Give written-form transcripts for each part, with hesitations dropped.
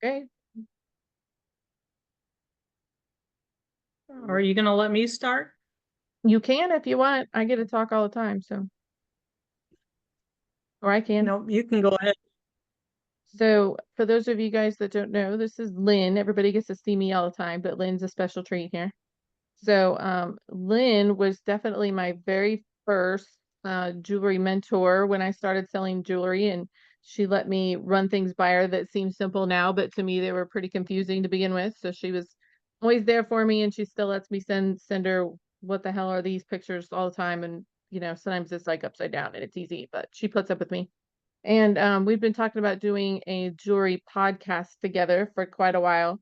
Okay. Are you going to let me start? You can if you want. I get to talk all the time, so. Or I can. No, you can go ahead. So for those of you guys that don't know, this is Lynn. Everybody gets to see me all the time, but Lynn's a special treat here. So Lynn was definitely my very first jewelry mentor when I started selling jewelry, and she let me run things by her that seem simple now, but to me they were pretty confusing to begin with. So she was always there for me, and she still lets me send her what the hell are these pictures all the time, and sometimes it's like upside down and it's easy, but she puts up with me. And we've been talking about doing a jewelry podcast together for quite a while.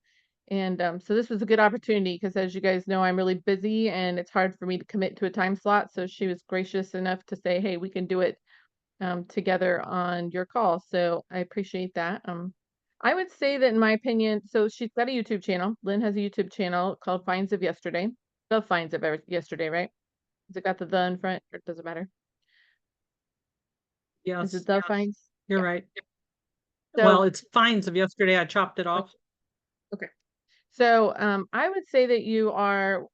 And so this was a good opportunity because, as you guys know, I'm really busy and it's hard for me to commit to a time slot. So she was gracious enough to say, hey, we can do it together on your call. So I appreciate that. I would say that, in my opinion, so she's got a YouTube channel. Lynn has a YouTube channel called Finds of Yesterday. The Finds of Yesterday, right? Has it got the in front, or it doesn't matter? Is Yes, it the Finds? you're Yeah. right. So Well, it's fines of yesterday. I chopped it off. okay. So I would say that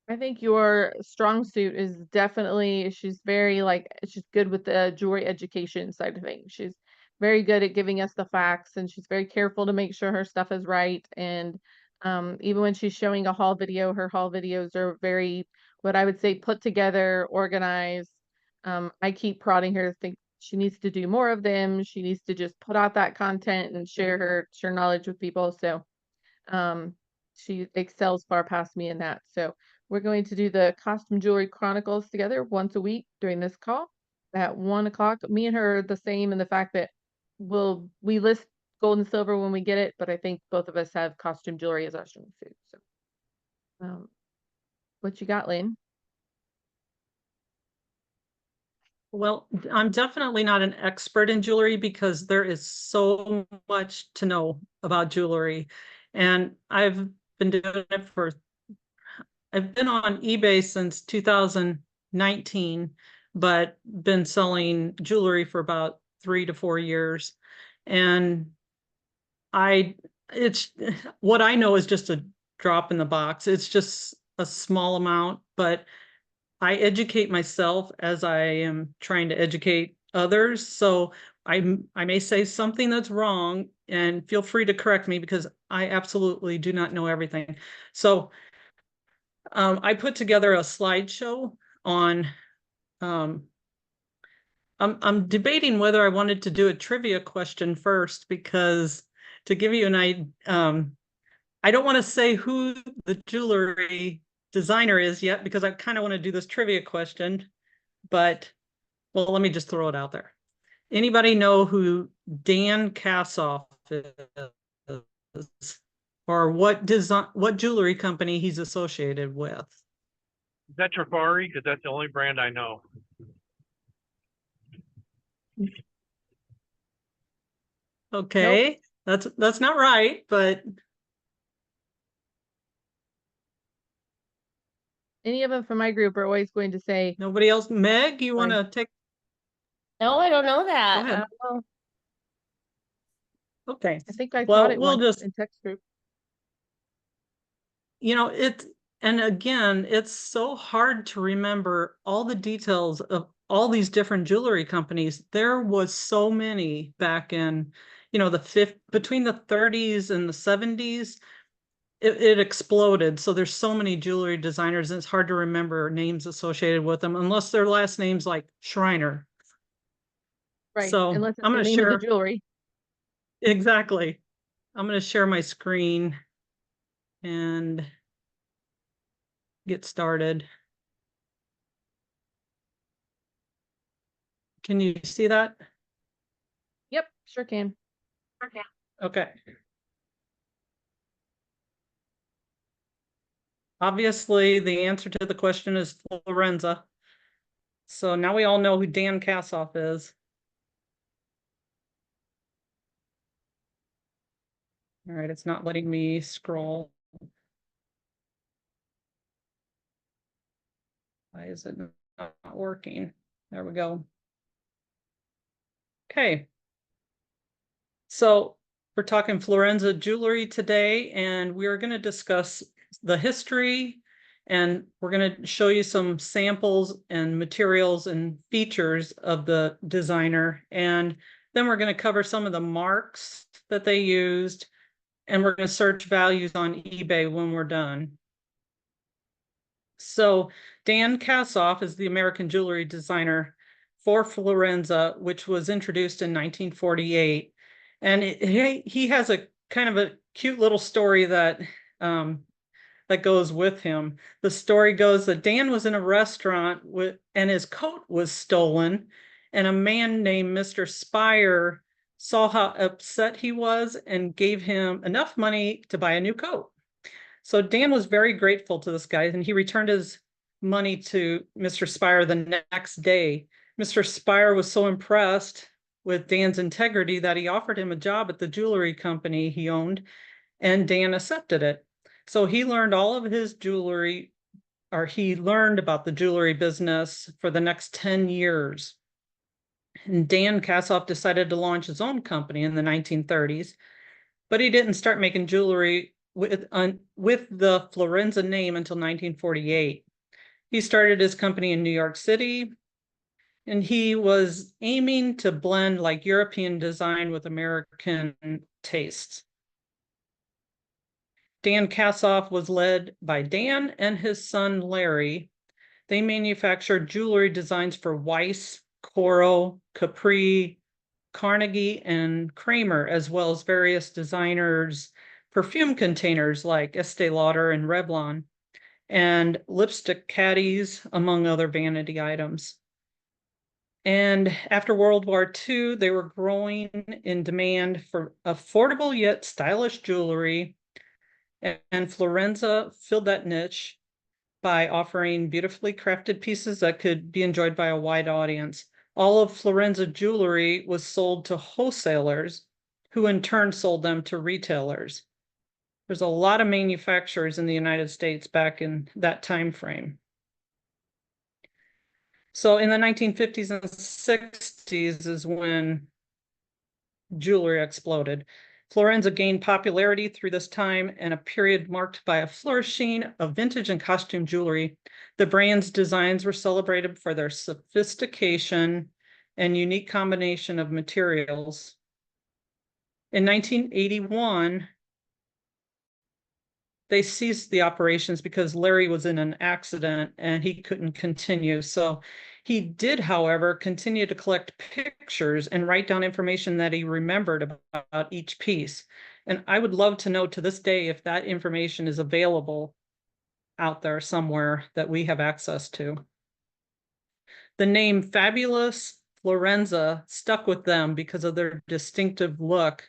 I think your strong suit is definitely, she's very she's good with the jewelry education side of things. She's very good at giving us the facts and she's very careful to make sure her stuff is right. And even when she's showing a haul video, her haul videos are very, what I would say, put together, organized. I keep prodding her to think she needs to do more of them. She needs to just put out that content and share knowledge with people. So um, she excels far past me in that. So we're going to do the Costume Jewelry Chronicles together once a week during this call at 1 o'clock. Me and her are the same in the fact that we list gold and silver when we get it, but I think both of us have costume jewelry as our strong suit. So what you got, Lynn? Well, I'm definitely not an expert in jewelry because there is so much to know about jewelry. And I've been doing it I've been on eBay since 2019, but been selling jewelry for about 3 to 4 years. And I, it's what I know is just a drop in the box. It's just a small amount, but I educate myself as I am trying to educate others. So I may say something that's wrong and feel free to correct me because I absolutely do not know everything. So I put together a slideshow on I'm debating whether I wanted to do a trivia question first because to give you an idea, I don't want to say who the jewelry designer is yet because I kind of want to do this trivia question, but well, let me just throw it out there. Anybody know who Dan Kassoff is or what jewelry company he's associated with? Is that Trifari? Because that's the only brand I know. Okay, nope. That's not right, but Any of them from my group are always going to say, nobody else. Meg, you want to take? No, I don't know Go that. ahead. Okay. I think I Well, taught it we'll once just, in text group. and again, it's so hard to remember all the details of all these different jewelry companies. There was so many back in, between the 30s and the 70s, it exploded. So there's so many jewelry designers, and it's hard to remember names associated with them unless their last name's like Schreiner. Right. So Unless it's I'm the going to name of the share, jewelry. exactly. I'm going to share my screen and get started. Can you see that? Yep, sure can. Okay. Obviously, the answer to the question is Florenza. So now we all know who Dan Kassoff is. All right, it's not letting me scroll. Why is it not working? There we go. Okay. So We're talking Florenza jewelry today, and we're going to discuss the history, and we're going to show you some samples and materials and features of the designer. And then we're going to cover some of the marks that they used, and we're going to search values on eBay when we're done. So Dan Kassoff is the American jewelry designer for Florenza, which was introduced in 1948. And he has a kind of a cute little story that that goes with him. The story goes that Dan was in a restaurant and his coat was stolen, and a man named Mr. Spire saw how upset he was and gave him enough money to buy a new coat. So Dan was very grateful to this guy, and he returned his money to Mr. Spire the next day. Mr. Spire was so impressed with Dan's integrity that he offered him a job at the jewelry company he owned, and Dan accepted it. So he learned all of his jewelry, or he learned about the jewelry business for the next 10 years. And Dan Kassoff decided to launch his own company in the 1930s, but he didn't start making jewelry with the Florenza name until 1948. He started his company in New York City, and he was aiming to blend like European design with American tastes. Dan Kassoff was led by Dan and his son Larry. They manufactured jewelry designs for Weiss, Coro, Capri, Carnegie, and Kramer, as well as various designers' perfume containers like Estee Lauder and Revlon, and lipstick caddies, among other vanity items. And after World War II, they were growing in demand for affordable yet stylish jewelry, and Florenza filled that niche by offering beautifully crafted pieces that could be enjoyed by a wide audience. All of Florenza jewelry was sold to wholesalers, who in turn sold them to retailers. There's a lot of manufacturers in the United States back in that time frame. So in the 1950s and 60s is when jewelry exploded. Florenza gained popularity through this time and a period marked by a flourishing of vintage and costume jewelry. The brand's designs were celebrated for their sophistication and unique combination of materials. In 1981, they ceased the operations because Larry was in an accident and he couldn't continue. So he did, however, continue to collect pictures and write down information that he remembered about each piece. And I would love to know to this day if that information is available out there somewhere that we have access to. The name Fabulous Florenza stuck with them because of their distinctive look.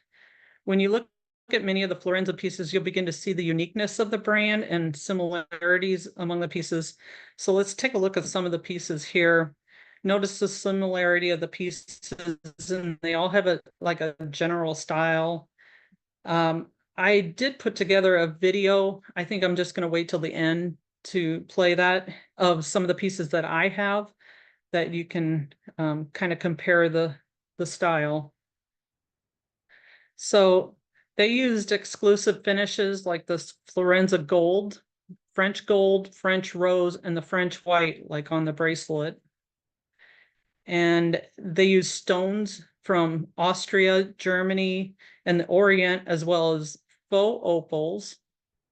When you look at many of the Florenza pieces, you'll begin to see the uniqueness of the brand and similarities among the pieces. So let's take a look at some of the pieces here. Notice the similarity of the pieces, and they all have a general style. I did put together a video. I think I'm just going to wait till the end to play that, of some of the pieces that I have that you can kind of compare the style. So they used exclusive finishes like the Florenza gold, French rose, and the French white, like on the bracelet. And they used stones from Austria, Germany, and the Orient, as well as faux opals,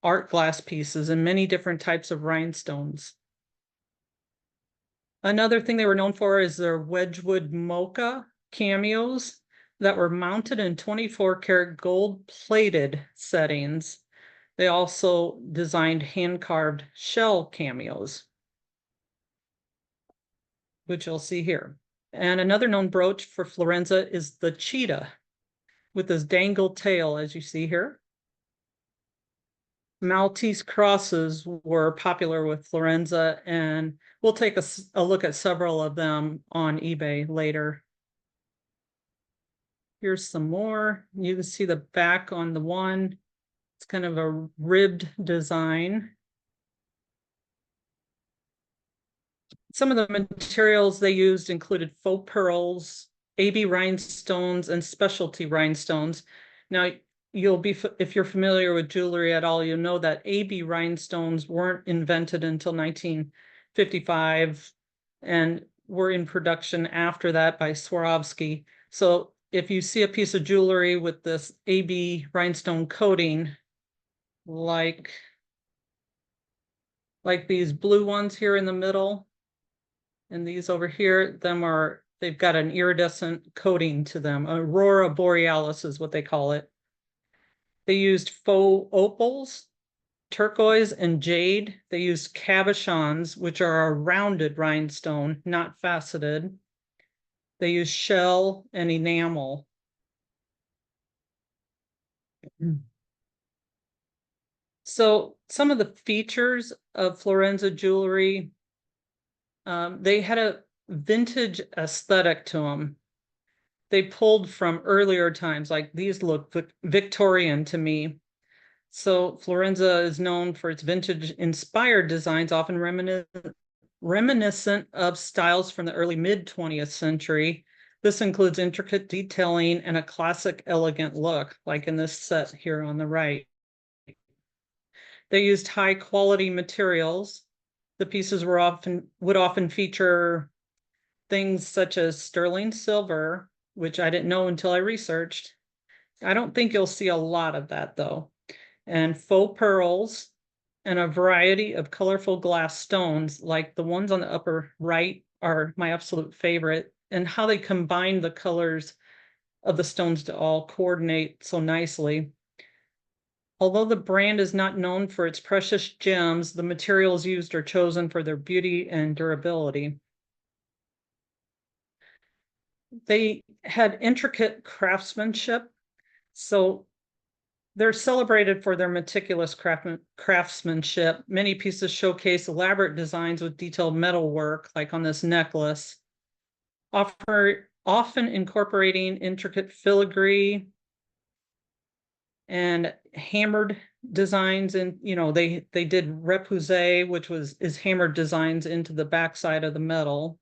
art glass pieces, and many different types of rhinestones. Another thing they were known for is their Wedgwood mocha cameos that were mounted in 24-karat gold-plated settings. They also designed hand-carved shell cameos, which you'll see here. And another known brooch for Florenza is the cheetah with this dangled tail, as you see here. Maltese crosses were popular with Florenza, and we'll take a look at several of them on eBay later. Here's some more. You can see the back on the one. It's kind of a ribbed design. Some of the materials they used included faux pearls, AB rhinestones, and specialty rhinestones. Now, if you're familiar with jewelry at all, you'll know that AB rhinestones weren't invented until 1955 and were in production after that by Swarovski. So if you see a piece of jewelry with this AB rhinestone coating, like these blue ones here in the middle, and these over here, they've got an iridescent coating to them. Aurora borealis is what they call it. They used faux opals, turquoise, and jade. They used cabochons, which are a rounded rhinestone, not faceted. They used shell and enamel. So some of the features of Florenza jewelry, they had a vintage aesthetic to them. They pulled from earlier times, like these look Victorian to me. So Florenza is known for its vintage inspired designs, often reminiscent of styles from the early mid 20th century. This includes intricate detailing and a classic elegant look, like in this set here on the right. They used high quality materials. The pieces would often feature things such as sterling silver, which I didn't know until I researched. I don't think you'll see a lot of that though. And faux pearls and a variety of colorful glass stones, like the ones on the upper right are my absolute favorite, and how they combine the colors of the stones to all coordinate so nicely. Although the brand is not known for its precious gems, the materials used are chosen for their beauty and durability. They had intricate craftsmanship, so they're celebrated for their meticulous craftsmanship. Many pieces showcase elaborate designs with detailed metalwork, like on this necklace, often incorporating intricate filigree and hammered designs. And they did repoussé, which is hammered designs into the backside of the metal.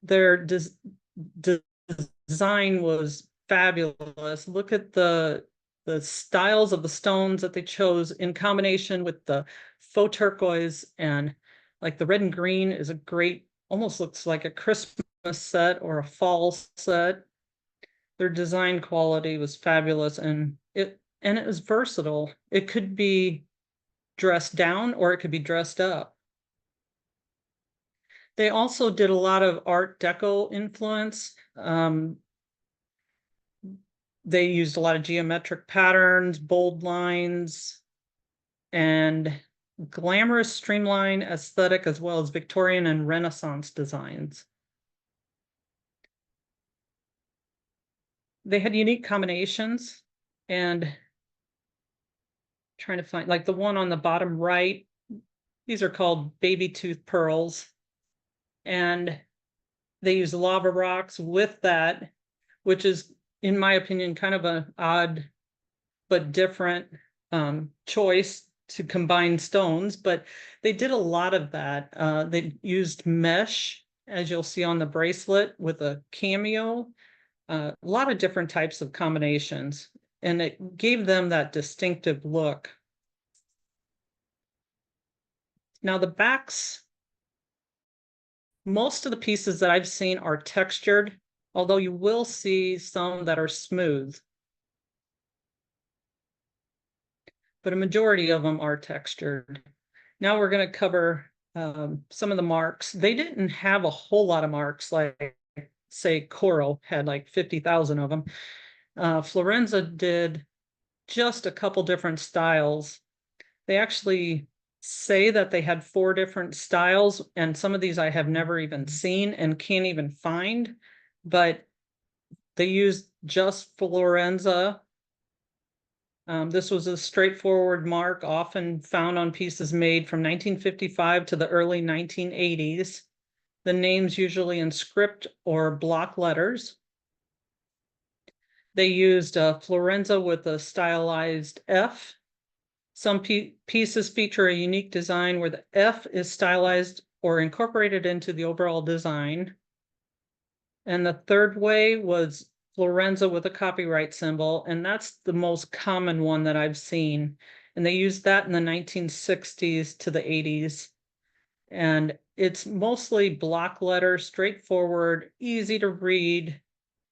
Their design was fabulous. Look at the styles of the stones that they chose in combination with the faux turquoise, and like the red and green is a great, almost looks like a Christmas set or a fall set. Their design quality was fabulous, and it was versatile. It could be dressed down or it could be dressed up. They also did a lot of Art Deco influence. They used a lot of geometric patterns, bold lines, and glamorous streamline aesthetic, as well as Victorian and Renaissance designs. They had unique combinations, and trying to find, like the one on the bottom right, these are called baby tooth pearls, and they use lava rocks with that, which is, in my opinion, kind of an odd but different choice to combine stones, but they did a lot of that. They used mesh, as you'll see on the bracelet, with a cameo, a lot of different types of combinations, and it gave them that distinctive look. Now the backs, most of the pieces that I've seen are textured, although you will see some that are smooth. But a majority of them are textured. Now we're going to cover some of the marks. They didn't have a whole lot of marks, like say Coral had like 50,000 of them. Florenza did just a couple different styles. They actually say that they had 4 different styles, and some of these I have never even seen and can't even find, but they used just Florenza. This was a straightforward mark, often found on pieces made from 1955 to the early 1980s. The names usually in script or block letters. They used Florenza with a stylized F. Some pieces feature a unique design where the F is stylized or incorporated into the overall design. And the third way was Florenza with a copyright symbol, and that's the most common one that I've seen. And they used that in the 1960s to the 80s. And it's mostly block letter, straightforward, easy to read.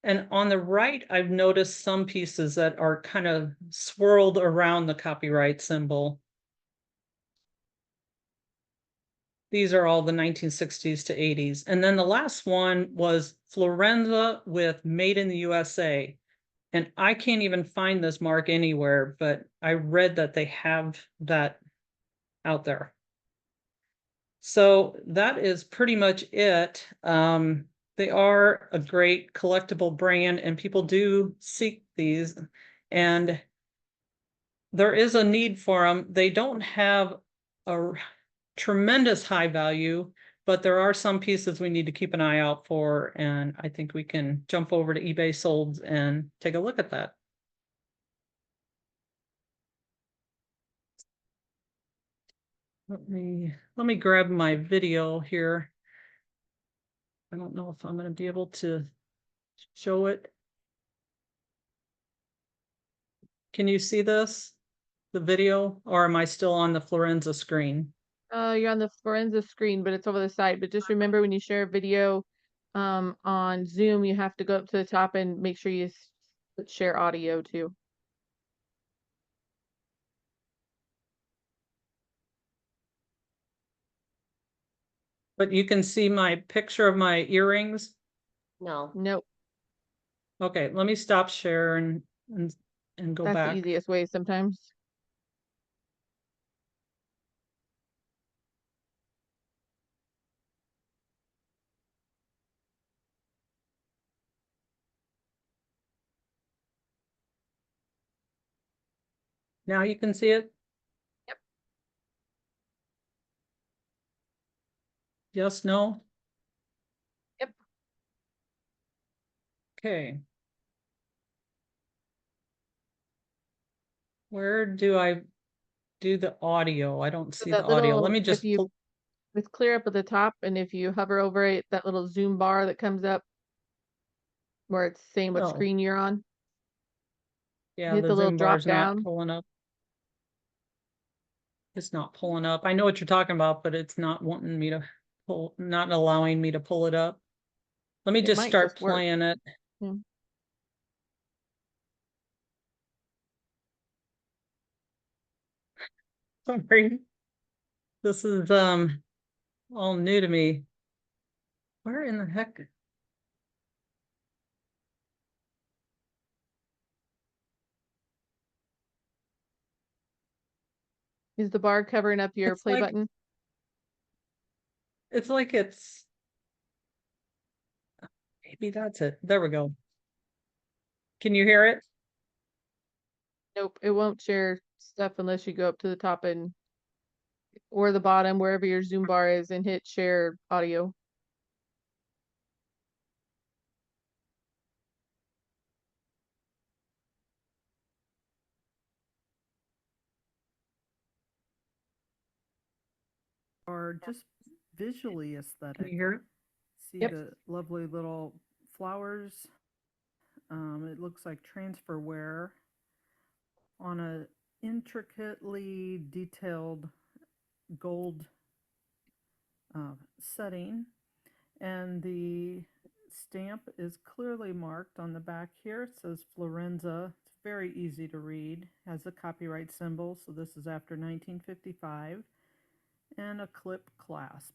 And on the right, I've noticed some pieces that are kind of swirled around the copyright symbol. These are all the 1960s to 80s. And then the last one was Florenza with Made in the USA. And I can't even find this mark anywhere, but I read that they have that out there. So that is pretty much it. They are a great collectible brand and people do seek these, and there is a need for them. They don't have a tremendous high value, but there are some pieces we need to keep an eye out for, and I think we can jump over to eBay Solds and take a look at that. Let me grab my video here. I don't know if I'm going to be able to show it. Can you see this, the video, or am I still on the Florenza screen? You're on the Florenza screen, but it's over the side. But just remember when you share a video on Zoom, you have to go up to the top and make sure you share audio too. But you can see my picture of my earrings. No. Nope, Okay, let me stop share and go that's back. the easiest way sometimes. Now you can see it? Yep. Yes, no? Yep. Okay. Where do I do the audio? I don't So see that the audio. Let little, me if just you, pull. it's clear up at the top, and if you hover over it, that little zoom bar that comes up where it's saying what Oh, screen you're on, yeah, hit the the little Zoom bar's drop not down. pulling up. It's not pulling up. I know what you're talking about, but it's not wanting me to pull, not allowing me to pull it up. Let me It just might start just work. playing it. Yeah. Sorry. This is all new to me. Where in the heck? Is the bar covering up your It's play like- button? It's like it's maybe that's it. There we go. Can you hear it? Nope, it won't share stuff unless you go up to the top and or the bottom, wherever your Zoom bar is, and hit share audio. Are just visually Can aesthetic. you hear it? See Yep. the lovely little flowers. It looks like transfer wear on a intricately detailed gold setting, and the stamp is clearly marked on the back here. It says Florenza. It's very easy to read. Has a copyright symbol, so this is after 1955, and a clip clasp.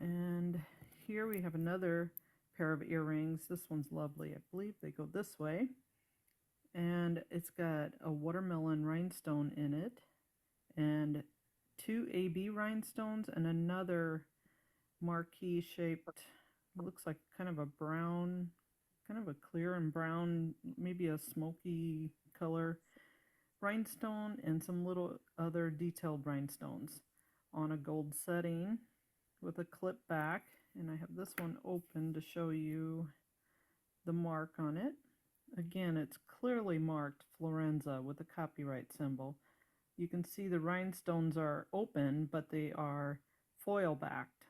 And here we have another pair of earrings. This one's lovely. I believe they go this way. And it's got a watermelon rhinestone in it, and two AB rhinestones, and another marquee shaped, looks like kind of a brown, kind of a clear and brown, maybe a smoky color rhinestone, and some little other detailed rhinestones on a gold setting with a clip back. And I have this one open to show you the mark on it. Again, it's clearly marked Florenza with a copyright symbol. You can see the rhinestones are open, but they are foil backed,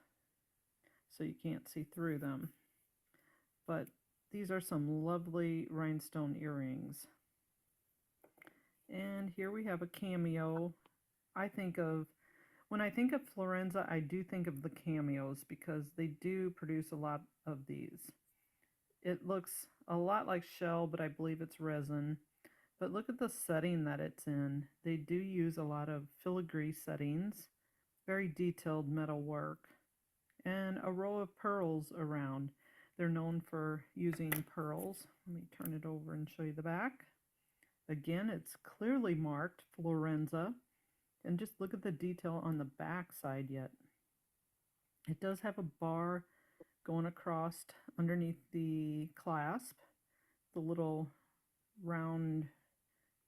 so you can't see through them. But these are some lovely rhinestone earrings. And here we have a cameo. When I think of Florenza, I do think of the cameos because they do produce a lot of these. It looks a lot like shell, but I believe it's resin. But look at the setting that it's in. They do use a lot of filigree settings, very detailed metal work, and a row of pearls around. They're known for using pearls. Let me turn it over and show you the back. Again, it's clearly marked Florenza. And just look at the detail on the back side yet. It does have a bar going across underneath the clasp, the little round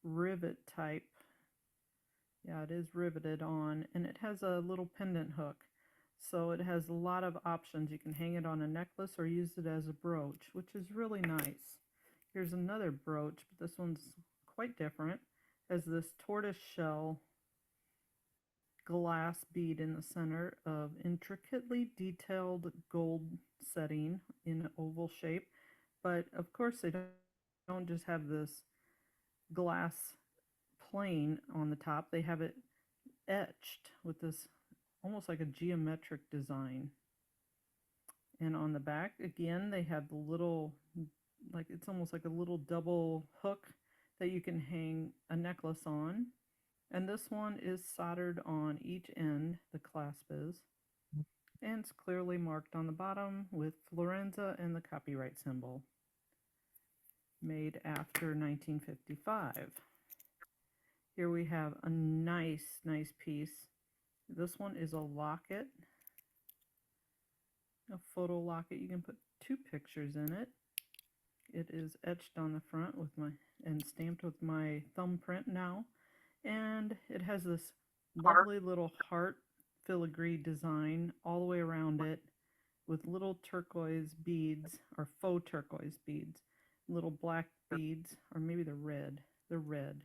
rivet type. Yeah, it is riveted on, and it has a little pendant hook. So it has a lot of options. You can hang it on a necklace or use it as a brooch, which is really nice. Here's another brooch, but this one's quite different. It has this tortoise shell glass bead in the center of intricately detailed gold setting in an oval shape. But of course they don't just have this glass plane on the top. They have it etched with this almost like a geometric design. And on the back, again, they have the little, like it's almost like a little double hook that you can hang a necklace on. And this one is soldered on each end, the clasp is. And it's clearly marked on the bottom with Florenza and the copyright symbol. Made after 1955. Here we have a nice piece. This one is a locket, a photo locket. You can put 2 pictures in it. It is etched on the front with and stamped with my thumbprint now. And it has this lovely little heart filigree design all the way around it with little turquoise beads, or faux turquoise beads, little black beads, or maybe they're red. They're red.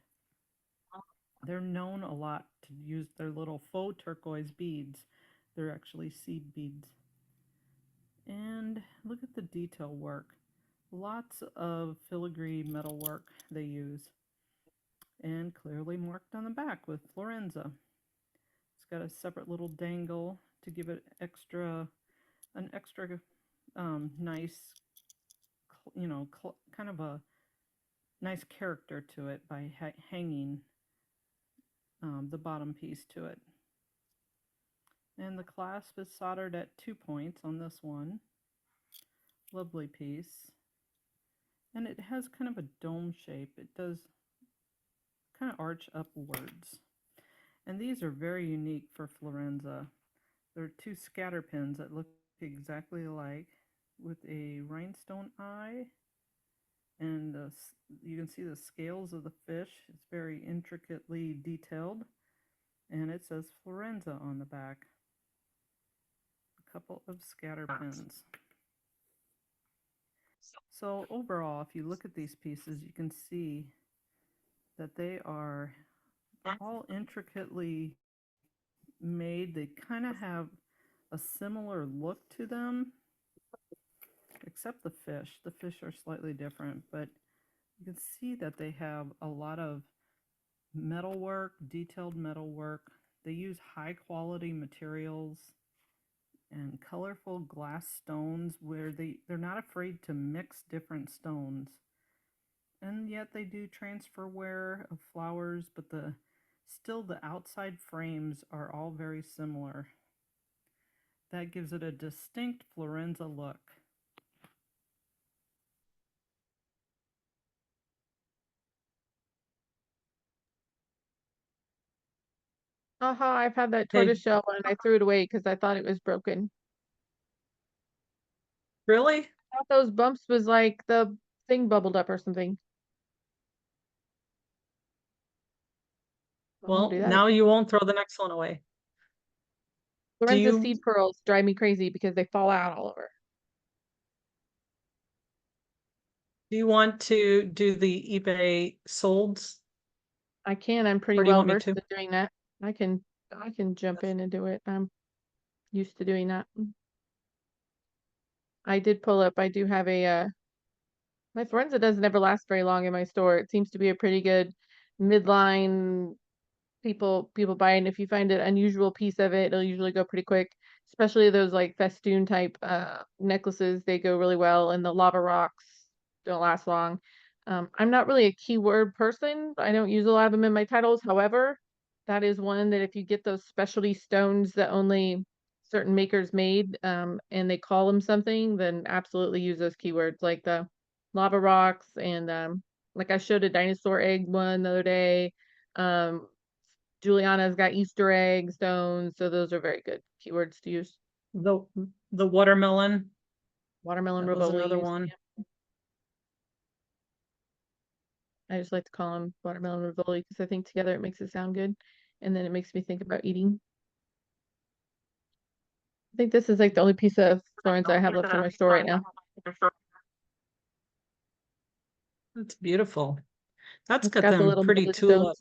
They're known a lot to use their little faux turquoise beads. They're actually seed beads. And look at the detail work. Lots of filigree metal work they use. And clearly marked on the back with Florenza. It's got a separate little dangle to give it an extra nice, kind of a nice character to it by hanging the bottom piece to it. And the clasp is soldered at 2 points on this one. Lovely piece. And it has kind of a dome shape. It does kind of arch upwards. And these are very unique for Florenza. There are 2 scatter pins that look exactly alike with a rhinestone eye. And you can see the scales of the fish. It's very intricately detailed. And it says Florenza on the back. A couple of scatter pins. So overall, if you look at these pieces, you can see that they are all intricately made. They kind of have a similar look to them, except the fish. The fish are slightly different, but you can see that they have a lot of metal work, detailed metal work. They use high quality materials and colorful glass stones where they're not afraid to mix different stones. And yet they do transfer wear of flowers, but still the outside frames are all very similar. That gives it a distinct Florenza look. Haha, I've had that Hey. tortoise shell one and I threw it away because I thought it was broken. Really? I thought those bumps was like the thing bubbled up or something. I won't Well, do that. now you won't throw the next one away. Lorenzo you- seed pearls drive me crazy because they fall out all over. Do you want to do the eBay solds? I can. I'm pretty Or do you well want me versed to? in doing that. I can jump in and do it. I'm used to doing that. I did pull up. I do have a My Florenza doesn't ever last very long in my store. It seems to be a pretty good midline people buy it. And if you find an unusual piece of it, it'll usually go pretty quick. Especially those like festoon type necklaces, they go really well. And the lava rocks don't last long. I'm not really a keyword person. I don't use a lot of them in my titles. However, that is one that if you get those specialty stones that only certain makers made, and they call them something, then absolutely use those keywords like the lava rocks and like I showed a dinosaur egg one the other day. Um, Juliana's got Easter egg stones, so those are very good keywords to use. The watermelon, Watermelon that was another Rivolis. one. I just like to call them watermelon Rivoli because I think together it makes it sound good, and then it makes me think about eating. I think this is like the only piece of Florence I have left in my store right now. That's beautiful. That's It's got got the them little pretty molded tulip.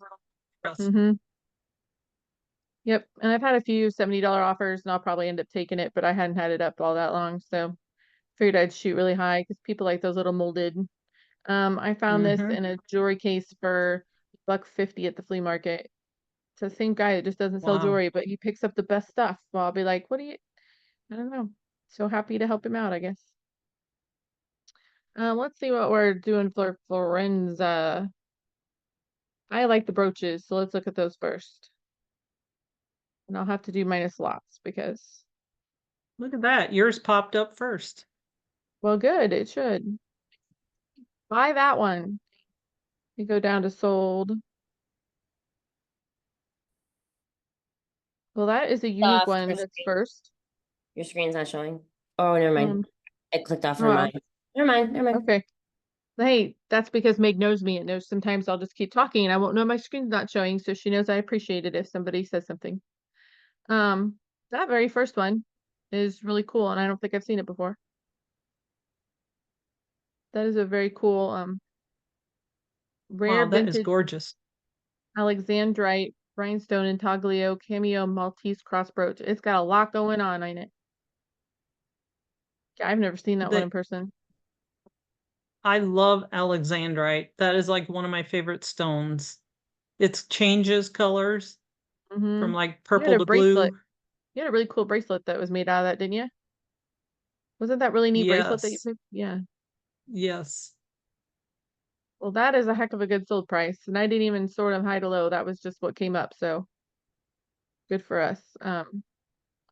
stones. Yep, and I've had a few $70 offers, and I'll probably end up taking it, but I hadn't had it up all that long, so figured I'd shoot really high because people like those little molded. I found this Mhm. in a jewelry case for $1.50 at the flea market. It's the same guy that just doesn't sell Wow. jewelry, but he picks up the best stuff. Well, I'll be like, what do you, I don't know. So happy to help him out, I guess. Let's see what we're doing for Florenza. I like the brooches, so let's look at those first. And I'll have to do minus lots because, Look at that. Yours popped up first. well, good, it should. Buy that one. You go down to sold. Well, that is a unique Off one your that's screen. first. Your screen's not showing. Oh, never mind. Um, It clicked off oh, on mine. Never mind. Never mind. okay. Hey, that's because Meg knows me. It knows sometimes I'll just keep talking and I won't know my screen's not showing, so she knows I appreciate it if somebody says something. That very first one is really cool, and I don't think I've seen it before. That is a very cool, rare Wow, that is vintage gorgeous. Alexandrite rhinestone intaglio cameo Maltese cross brooch. It's got a lot going on in it. I've never seen that one in person. I love alexandrite. That is like one of my favorite stones. It changes colors from like You had purple a to bracelet. blue. You had a really cool bracelet that was made out of that, didn't you? Wasn't that really neat bracelet that you Yes. picked? Yeah. Yes. Well, that is a heck of a good sold price. And I didn't even sort them high to low. That was just what came up. So good for us.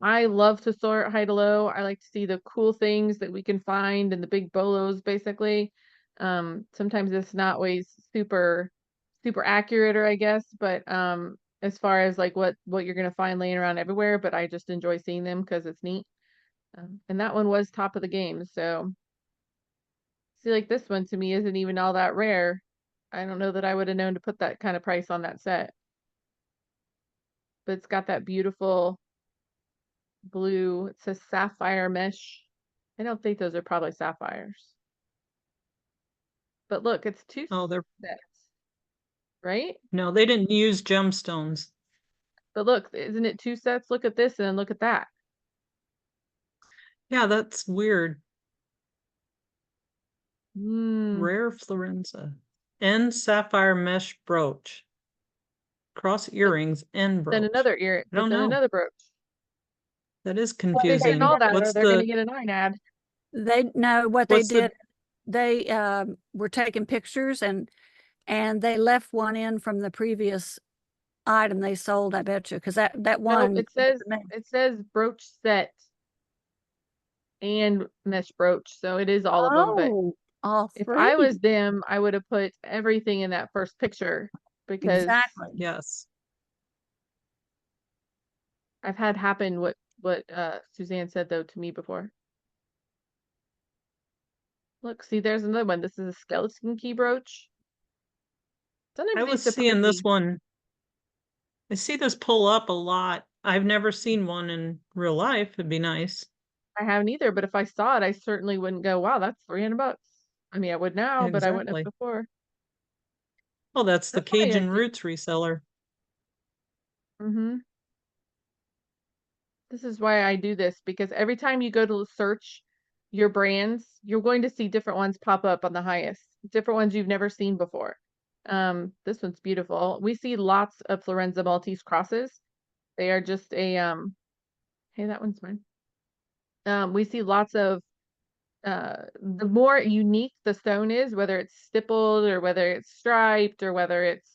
I love to sort high to low. I like to see the cool things that we can find in the big bolos, basically. Sometimes it's not always super accurate, or I guess, but as far as like what you're gonna find laying around everywhere, but I just enjoy seeing them because it's neat. And that one was top of the game. So see, like this one to me isn't even all that rare. I don't know that I would have known to put that kind of price on that set. But it's got that beautiful blue. It says sapphire mesh. I don't think those are probably sapphires. But look, it's two Oh, they're sets, right? no, they didn't use gemstones. But look, isn't it two sets? Look at this and then look at that. Yeah, that's weird. Hmm. Rare Florenza. And sapphire mesh brooch. Cross earrings and Then brooch. another ear, I but don't then know. another brooch. That is If they confusing. call that, or What's they're going to the get a 9 ad. They know what they what's the did. They were taking pictures and they left one in from the previous item they sold. I bet you, because that No, one. it says brooch set and mesh brooch, so it is all of them. But Oh, all if three. I was them, I would have put everything in that first picture because Exactly. yes. I've had happen what Suzanne said though to me before. Look, see, there's another one. This is a skeleton key brooch. Sometimes I these was surprise seeing this me. one. I see this pull up a lot. I've never seen one in real life. It'd be nice. I haven't either, but if I saw it, I certainly wouldn't go, wow, that's $300. I mean, I would now, but I wouldn't have Exactly. before. Oh, that's the That's why Cajun Roots reseller. This is why I do this, because every time you go to search, your brands, you're going to see different ones pop up on the highest, different ones you've never seen before. This one's beautiful. We see lots of Florenza Maltese crosses. They are just a, hey, that one's mine. We see lots of, the more unique the stone is, whether it's stippled or whether it's striped or whether it's,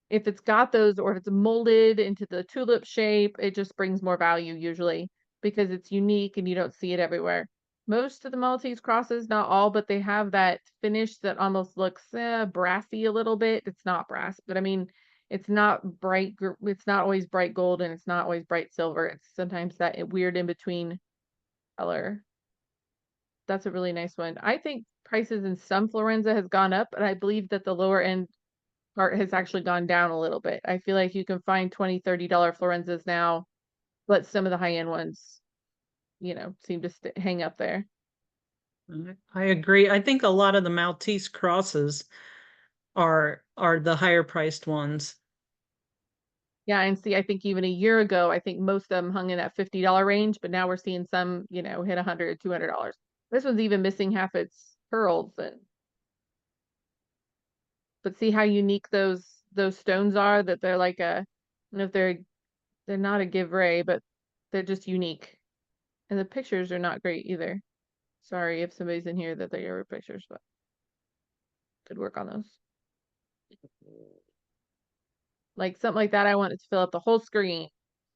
if it's got those or if it's molded into the tulip shape, it just brings more value usually because it's unique and you don't see it everywhere. Most of the Maltese crosses, not all, but they have that finish that almost looks brassy a little bit. It's not brass, but I mean, it's not bright, it's not always bright gold and it's not always bright silver. It's sometimes that weird in between color. That's a really nice one. I think prices in some Florenza has gone up, but I believe that the lower end part has actually gone down a little bit. I feel like you can find $20, $30 Florenzas now, but some of the high end ones, you know, seem to hang up there. I agree. I think a lot of the Maltese crosses are the higher priced ones. Yeah, and see, I think even a year ago, I think most of them hung in that $50 range, but now we're seeing some, you know, hit $100, $200. This one's even missing half its pearls, but see how unique those stones are, that they're like a, you know, they're not a give ray, but they're just unique. And the pictures are not great either. Sorry if somebody's in here that they're your pictures, but good work on those. Like something like that, I want it to fill up the whole screen.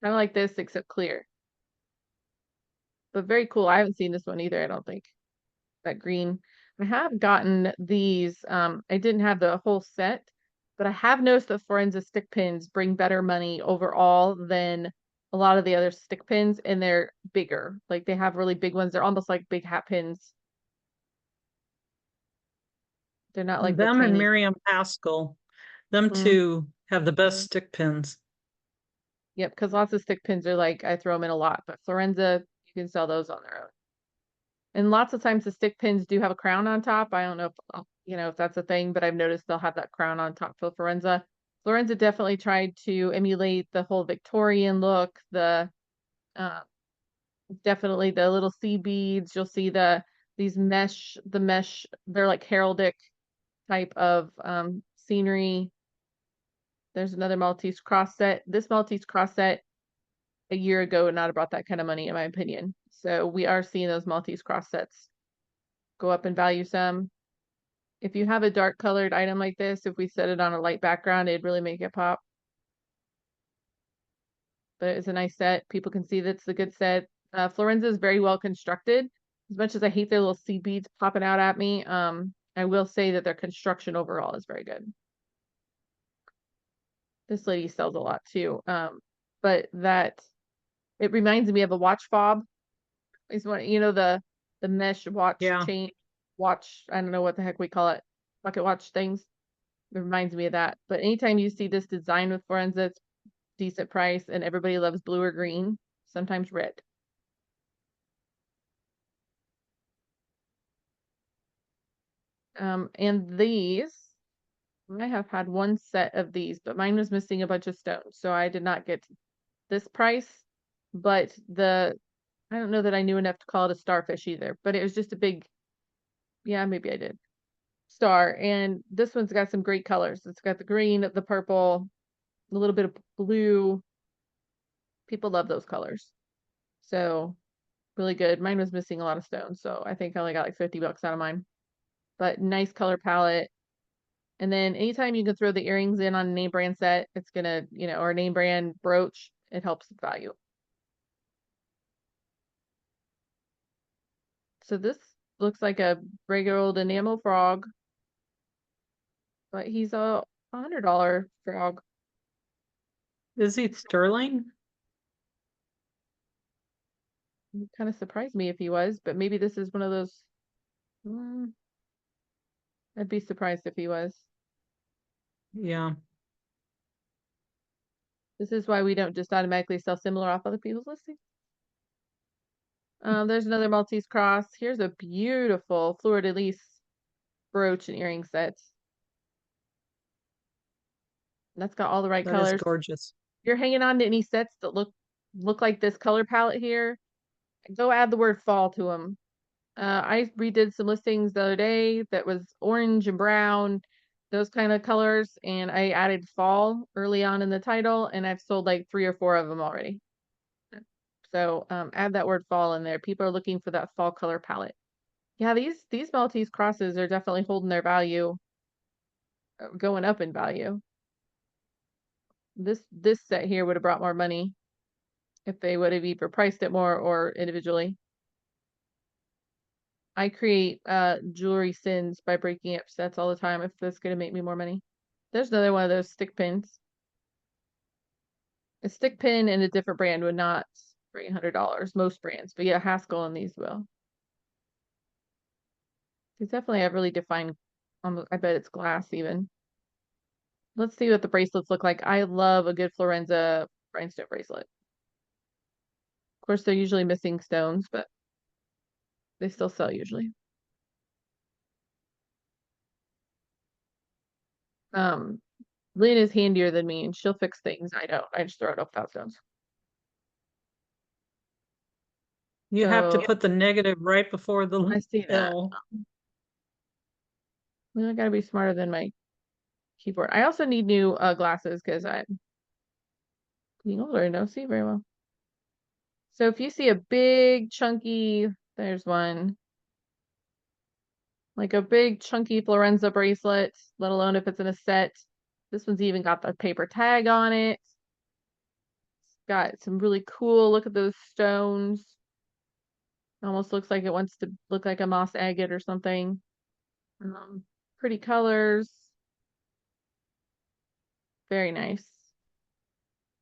Kind of like this, except clear. But very cool. I haven't seen this one either, I don't think. That green. I have gotten these. I didn't have the whole set, but I have noticed that Florenza stick pins bring better money overall than a lot of the other stick pins, and they're bigger. Like they have really big ones. They're almost like big hat pins. They're not like Them the and tiny. Miriam Pascal, them Mhm. two have the best stick pins. Yep, because lots of stick pins are like, I throw them in a lot, but Florenza, you can sell those on their own. And lots of times the stick pins do have a crown on top. I don't know if, you know, if that's a thing, but I've noticed they'll have that crown on top for Florenza. Florenza definitely tried to emulate the whole Victorian look, the definitely the little sea beads. You'll see these mesh, they're like heraldic type of scenery. There's another Maltese cross set. This Maltese cross set a year ago would not have brought that kind of money, in my opinion. So we are seeing those Maltese cross sets go up in value some. If you have a dark colored item like this, if we set it on a light background, it'd really make it pop. But it's a nice set. People can see that's a good set. Florenza is very well constructed. As much as I hate their little sea beads popping out at me, I will say that their construction overall is very good. This lady sells a lot too. But that it reminds me of a watch fob. Is what, you know, the mesh watch chain watch. I don't know what the heck we call it. Pocket watch things. It reminds me of that. But anytime you see this design with Florenza, it's decent price, and everybody loves blue or green, sometimes red. And these, I have had one set of these, but mine was missing a bunch of stones, so I did not get this price. But I don't know that I knew enough to call it a starfish either, but it was just a big, yeah, maybe I did. Star. And this one's got some great colors. It's got the green, the purple, a little bit of blue. People love those colors. So really good. Mine was missing a lot of stones, so I think I only got like $50 out of mine. But nice color palette. And then anytime you can throw the earrings in on a name brand set, it's gonna, you know, or a name brand brooch, it helps with value. So this looks like a regular old enamel frog, but he's a $100 frog. Is he sterling? It kind of surprised me if he was, but maybe this is one of those. I'd be surprised if he was. Yeah. This is why we don't just automatically sell similar off other people's listings. There's another Maltese cross. Here's a beautiful fleur-de-lis brooch and earring set. That's got all the right colors. That is gorgeous. If you're hanging on to any sets that look like this color palette here, go add the word fall to them. I redid some listings the other day that was orange and brown, those kind of colors, and I added fall early on in the title, and I've sold like 3 or 4 of them already. So add that word fall in there. People are looking for that fall color palette. Yeah, these Maltese crosses are definitely holding their value, going up in value. This set here would have brought more money if they would have either priced it more or individually. I create jewelry sins by breaking up sets all the time if that's gonna make me more money. There's another one of those stick pins. A stick pin in a different brand would not bring $100, most brands, but yeah, Haskell and these will. These definitely have really defined, I bet it's glass even. Let's see what the bracelets look like. I love a good Florenza rhinestone bracelet. Of course, they're usually missing stones, but they still sell usually. Lynn is handier than me and she'll fix things. I don't. I just throw it up without stones. You have to So- put the negative right before the I see that. L. Well, I gotta be smarter than my keyboard. I also need new glasses because I'm getting older and don't see very well. So if you see a big chunky, there's one. Like a big chunky Florenza bracelet, let alone if it's in a set. This one's even got the paper tag on it. It's got some really cool, look at those stones. Almost looks like it wants to look like a moss agate or something. Pretty colors. Very nice.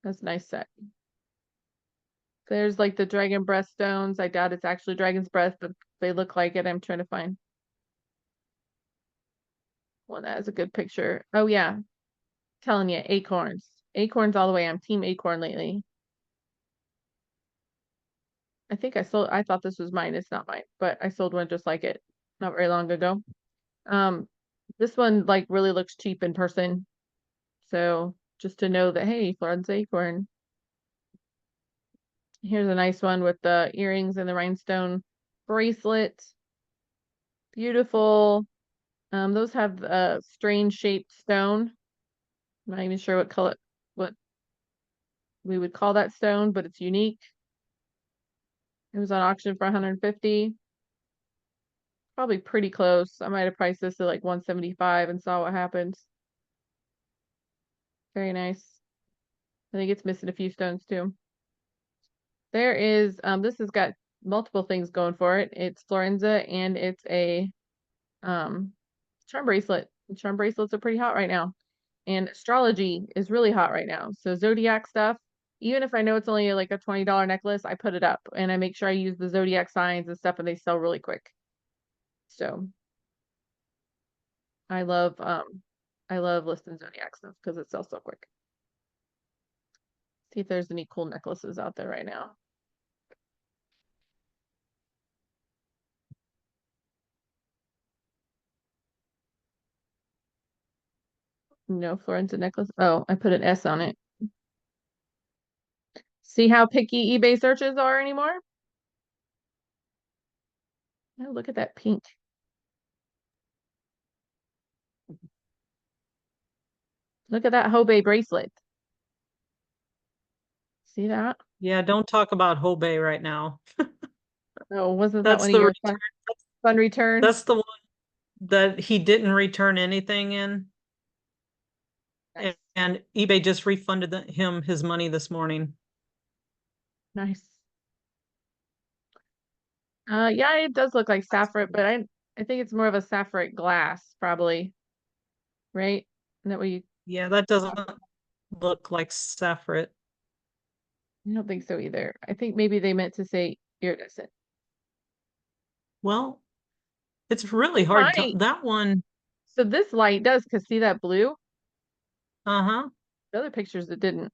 That's a nice set. There's like the dragon breath stones. I doubt it's actually dragon's breath, but they look like it. I'm trying to find one that has a good picture. Oh yeah. Telling you, acorns. Acorns all the way. I'm team acorn lately. I think I thought this was mine. It's not mine, but I sold one just like it not very long ago. This one like really looks cheap in person. So just to know that, hey, Florence acorn. Here's a nice one with the earrings and the rhinestone bracelet. Beautiful. Those have a strange shaped stone. I'm not even sure what we would call that stone, but it's unique. It was on auction for 150. Probably pretty close. I might have priced this at like 175 and saw what happens. Very nice. I think it's missing a few stones too. There is, this has got multiple things going for it. It's Florenza and it's a charm bracelet. Charm bracelets are pretty hot right now. And astrology is really hot right now. So zodiac stuff, even if I know it's only like a $20 necklace, I put it up and I make sure I use the zodiac signs and stuff and they sell really quick. So I love listing zodiac stuff because it sells so quick. See if there's any cool necklaces out there right now. No Florenza necklace. Oh, I put an S on it. See how picky eBay searches are anymore? Oh, look at that pink. Look at that Hobei bracelet. See that? Yeah, don't talk about Hobei right now. Oh, wasn't that That's one of the your return. fun returns? That's the one that he didn't return anything in. Nice. And eBay just refunded him his money this morning. Nice. Yeah, it does look like saffron, but I think it's more of a saffron glass, probably. Right? Isn't that what you? Yeah, that doesn't look like saffron. I don't think so either. I think maybe they meant to say iridescent. Well, it's really hard to, Right. that one. So this light does, because see that blue? Uh-huh. The other pictures it didn't.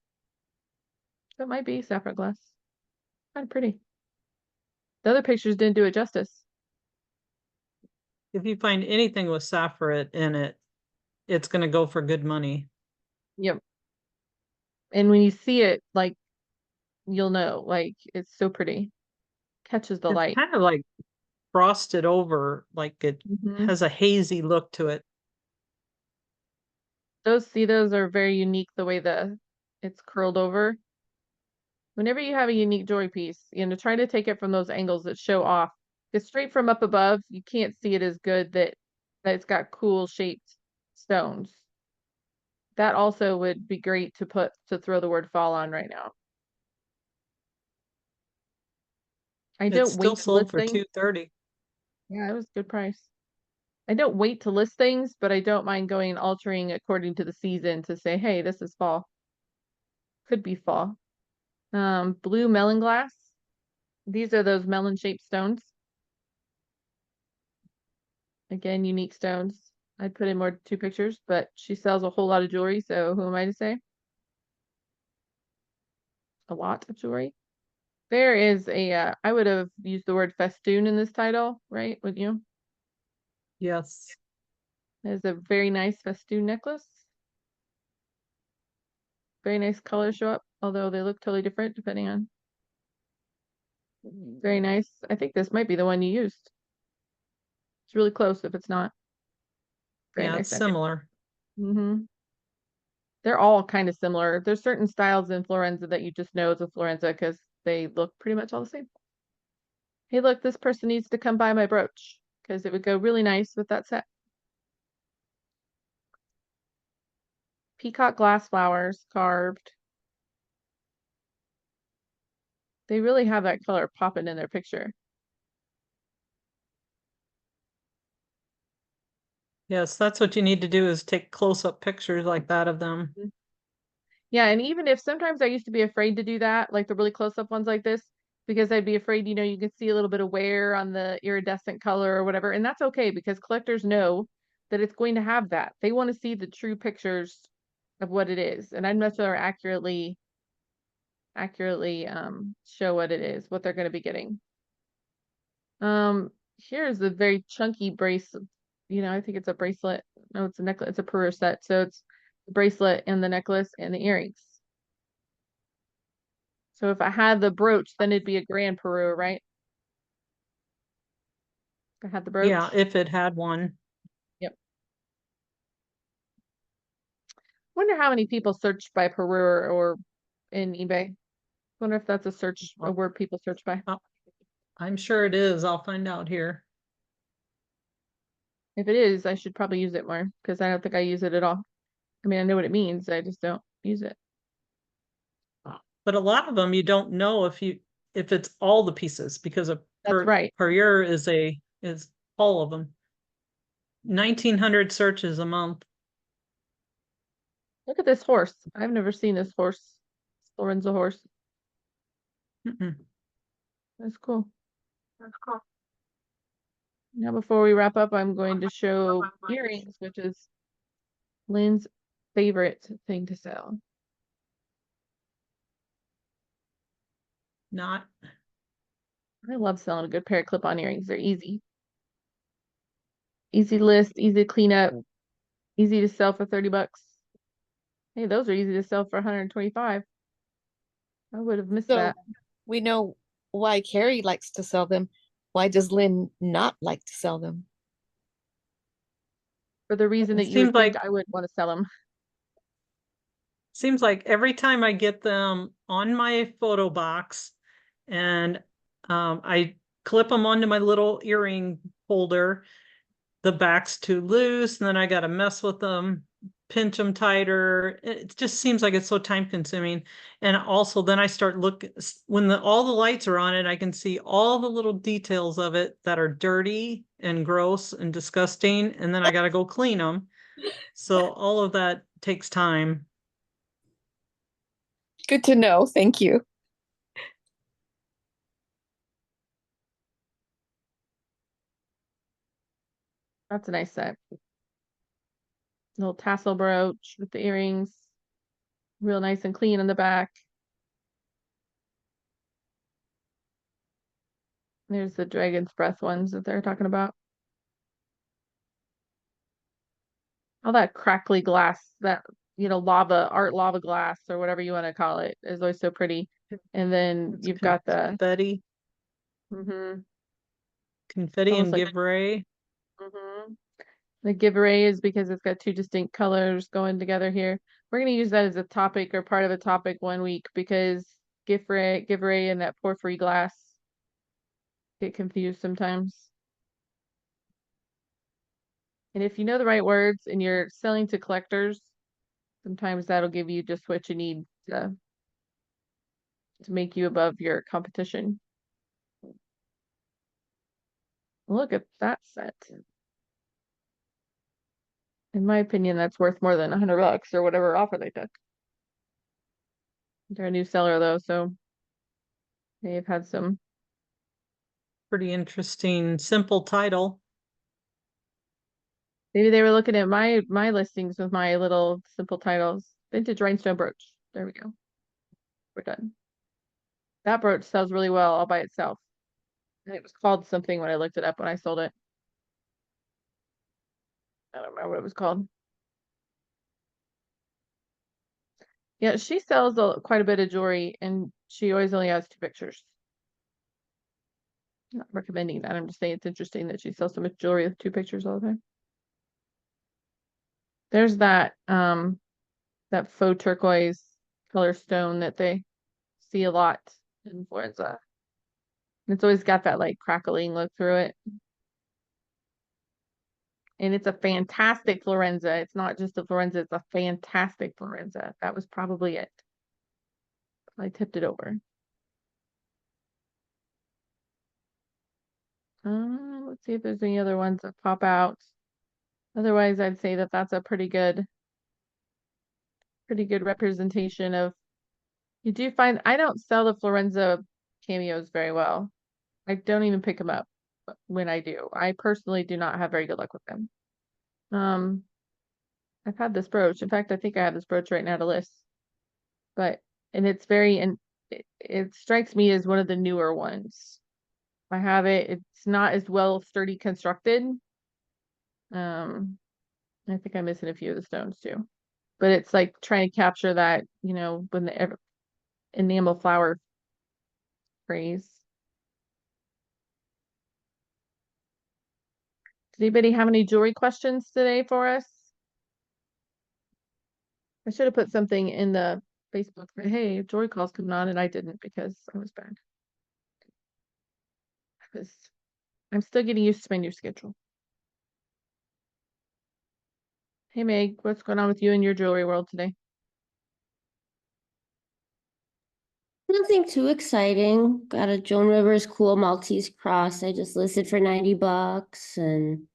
So it might be saffron glass. Kind of pretty. The other pictures didn't do it justice. If you find anything with saffron in it, it's going to go for good money. Yep. And when you see it, like, you'll know, like, it's so pretty. Catches the It's light. kind of like frosted over, like it Mhm. has a hazy look to it. Those are very unique the way it's curled over. Whenever you have a unique jewelry piece, try to take it from those angles that show off. Because straight from up above, you can't see it as good that it's got cool shaped stones. That also would be great to throw the word fall on right now. I It's don't still wait to sold list for things. $230. Yeah, it was a good price. I don't wait to list things, but I don't mind going and altering according to the season to say, hey, this is fall. Could be fall. Blue melon glass. These are those melon shaped stones. Again, unique stones. I'd put in more 2 pictures, but she sells a whole lot of jewelry, so who am I to say? A lot of jewelry. There is I would have used the word festoon in this title, right? Would you? Yes. There's a very nice festoon necklace. Very nice colors show up, although they look totally different depending on. Very nice. I think this might be the one you used. It's really close if it's not. Very Yeah, nice it's necklace. similar. Mm-hmm. They're all kind of similar. There's certain styles in Florenza that you just know it's a Florenza because they look pretty much all the same. Hey, look, this person needs to come buy my brooch because it would go really nice with that set. Peacock glass flowers carved. They really have that color popping in their picture. Yes, that's what you need to do is take close-up pictures like that of them. Yeah, and even if sometimes I used to be afraid to do that, like the really close-up ones like this, because I'd be afraid, you can see a little bit of wear on the iridescent color or whatever, and that's okay because collectors know that it's going to have that. They want to see the true pictures of what it is, and I'd much rather accurately show what it is, what they're going to be getting. Here's a very chunky bracelet. I think it's a bracelet. No, it's a necklace. It's a Peru set. So it's the bracelet and the necklace and the earrings. So if I had the brooch, then it'd be a grand Peru, right? If I had the brooch. Yeah, if it had one. Yep. Wonder how many people search by Peru or in eBay. Wonder if that's a word people search by. I'm sure it is. I'll find out here. If it is, I should probably use it more because I don't think I use it at all. I mean, I know what it means. I just don't use it. But a lot of them you don't know if it's all the pieces because That's right. per year is all of them. 1,900 searches a month. Look at this horse. I've never seen this horse. Lorenzo horse. Mm-mm. That's cool. Now, before we wrap up, I'm going to show earrings, which is Lynn's favorite thing to sell. Not. I love selling a good pair of clip-on earrings. They're easy. Easy list, easy to clean up, easy to sell for 30 bucks. Hey, those are easy to sell for 125. I would have missed So that. we know why Kari likes to sell them. Why does Lynn not like to sell them? For the reason that It you would seems think like I would want to sell them. seems like every time I get them on my photo box and I clip them onto my little earring holder, the back's too loose, and then I got to mess with them, pinch them tighter. It just seems like it's so time consuming. And also then I start looking when all the lights are on it, I can see all the little details of it that are dirty and gross and disgusting. And then I got to go clean them. So all of that takes time. Good to know. Thank you. That's a nice set. Little tassel brooch with the earrings. Real nice and clean on the back. There's the dragon's breath ones that they're talking about. All that crackly glass, that, art lava glass or whatever you want to call it is always so pretty. And then It's you've got the, Betty. Confetti Almost and like- giveaway. Mhm. The giveaway is because it's got two distinct colors going together here. We're going to use that as a topic or part of a topic one week because giveaway and that porphyry glass get confused sometimes. And if you know the right words and you're selling to collectors, sometimes that'll give you just what you need to make you above your competition. Look at that set. In my opinion, that's worth more than $100 or whatever offer they took. They're a new seller though, so they've had some. Pretty interesting, simple title. Maybe they were looking at my listings with my little simple titles. Vintage rhinestone brooch. There we go. We're done. That brooch sells really well all by itself. And it was called something when I looked it up when I sold it. I don't remember what it was called. Yeah, she sells quite a bit of jewelry and she always only has 2 pictures. I'm not recommending that. I'm just saying it's interesting that she sells so much jewelry with 2 pictures all the time. There's that faux turquoise color stone that they see a lot in Florenza. It's always got that like crackling look through it. And it's a fantastic Florenza. It's not just a Florenza, it's a fantastic Florenza. That was probably it. I tipped it over. Let's see if there's any other ones that pop out. Otherwise, I'd say that that's a pretty good representation of. You do find I don't sell the Florenza cameos very well. I don't even pick them up when I do. I personally do not have very good luck with them. I've had this brooch. In fact, I think I have this brooch right now to list. And it's very, and it strikes me as one of the newer ones. I have it. It's not as well sturdy constructed. I think I'm missing a few of the stones too. But it's like trying to capture that, when the enamel flower phrase. Does anybody have any jewelry questions today for us? I should have put something in the Facebook that, hey, jewelry calls coming on, and I didn't because I was bad. I'm still getting used to my new schedule. Hey Meg, what's going on with you in your jewelry world today? Nothing too exciting. Got a Joan Rivers cool Maltese cross I just listed for $90 and